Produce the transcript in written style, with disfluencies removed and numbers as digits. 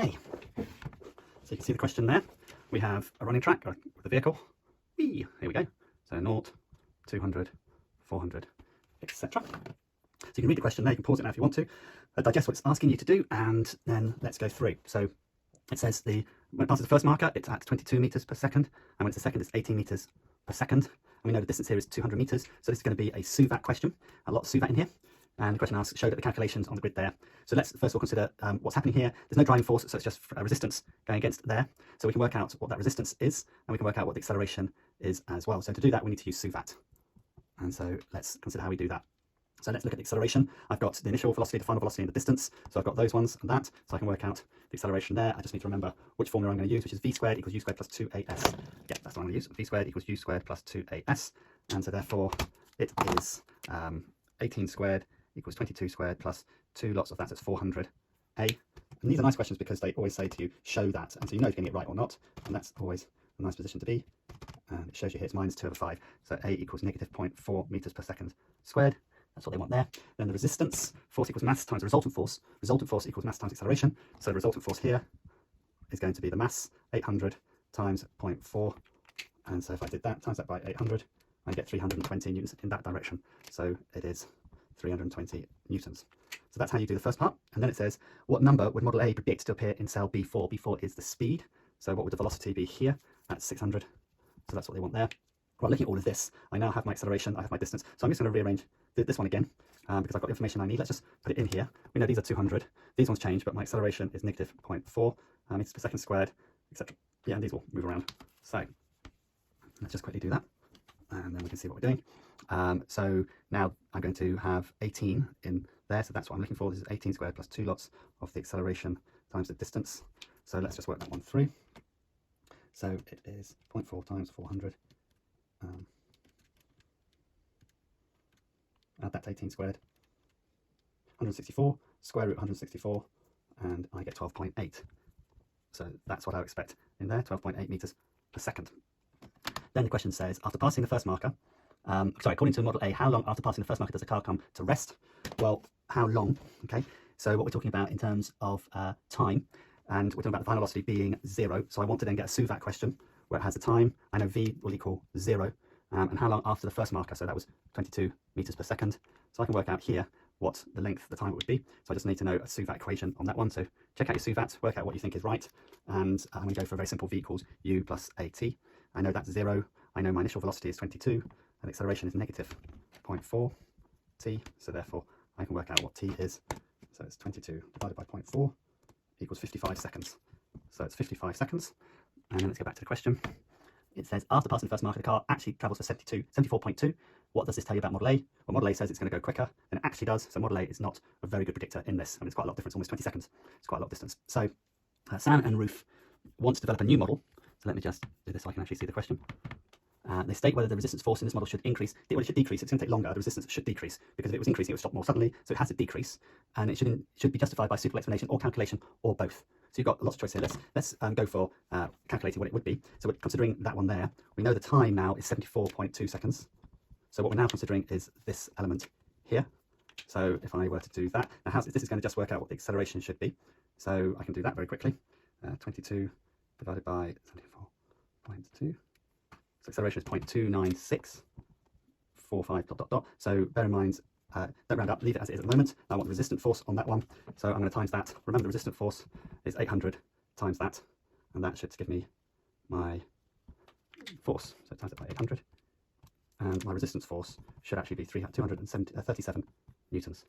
Okay, so you can see the question there. We have a running track with a vehicle. Whee! Here we go. So 0, 200, 400, etc. So you can read the question there. You can pause it now if you want to. Digest what it's asking you to do, and then let's go through. So it says when it passes the first marker, it's at 22 meters per second, and when it's the second, it's 18 meters per second. And we know the distance here is 200 meters, so this is going to be a SUVAT question. A lot of SUVAT in here. And the question asks, show that the calculations on the grid there. So let's first of all consider what's happening here. There's no driving force, so it's just a resistance going against there. So we can work out what that resistance is, and we can work out what the acceleration is as well. So to do that, we need to use SUVAT. And so let's consider how we do that. So let's look at the acceleration. I've got the initial velocity, the final velocity, and the distance. So I've got those ones and that. So I can work out the acceleration there. I just need to remember which formula I'm going to use, which is v squared equals u squared plus 2as. Yeah, that's what I'm going to use. V squared equals u squared plus 2as. And so therefore it is 18 squared equals 22 squared plus 2 lots of that, that's 400a. And these are nice questions because they always say to you, show that. And so you know if you're getting it right or not. And that's always a nice position to be. And it shows you here it's minus 2 over 5. So a equals negative 0.4 meters per second squared. That's what they want there. Then the resistance, force equals mass times the resultant force. Resultant force equals mass times acceleration. So the resultant force here is going to be the mass, 800 times 0.4. And so if I did that, times that by 800, I get 320 newtons in that direction. So it is 320 newtons. So that's how you do the first part. And then it says, what number would model A predict to appear in cell B4? B4 is the speed. So what would the velocity be here? That's 600. So that's what they want there. Right, looking at all of this, I now have my acceleration, I have my distance. So I'm just going to rearrange this one again because I've got the information I need. Let's just put it in here. We know these are 200. These ones change, but my acceleration is negative 0.4 meters per second squared, etc. Yeah, and these will move around. So let's just quickly do that, and then we can see what we're doing. So now I'm going to have 18 in there, so that's what I'm looking for. This is 18 squared plus 2 lots of the acceleration times the distance. So let's just work that one through. So it is 0.4 times 400. Add that to 18 squared, 164, square root 164, and I get 12.8. So that's what I would expect in there, 12.8 meters per second. Then the question says, after passing the first marker, according to model A, how long after passing the first marker does the car come to rest? Well, how long? Okay, so what we're talking about in terms of time, and we're talking about the final velocity being 0. So I want to then get a SUVAT question where it has a time. I know v will equal 0. And how long after the first marker? So that was 22 meters per second. So I can work out here what the length, the time it would be. So I just need to know a SUVAT equation on that one. So check out your SUVAT, work out what you think is right. And I'm going to go for a very simple v equals u plus at. I know that's 0. I know my initial velocity is 22. And acceleration is negative 0.4 t. So therefore I can work out what t is. So it's 22 divided by 0.4 equals 55 seconds. So it's 55 seconds. And then let's go back to the question. It says, after passing the first marker, the car actually travels for 74.2. What does this tell you about Model A? Well, Model A says it's going to go quicker than it actually does. So Model A is not a very good predictor in this. I mean, it's quite a lot of difference, almost 20 seconds. It's quite a lot of distance. So Sam and Ruth want to develop a new model. So let me just do this so I can actually see the question. They state whether the resistance force in this model should increase. Well, it should decrease. It's going to take longer. The resistance should decrease because if it was increasing, it would stop more suddenly. So it has to decrease. And it should be justified by suitable explanation or calculation or both. So you've got lots of choice here. Let's go for calculating what it would be. So we're considering that one there. We know the time now is 74.2 seconds. So what we're now considering is this element here. So if I were to do that, now this is going to just work out what the acceleration should be. So I can do that very quickly. 22 divided by 74.2. So acceleration is 0.29645 ... So bear in mind, don't round up, leave it as it is at the moment. I want the resistant force on that one. So I'm going to times that. Remember, the resistant force is 800 times that. And that should give me my force. So times it by 800. And my resistance force should actually be 237 newtons.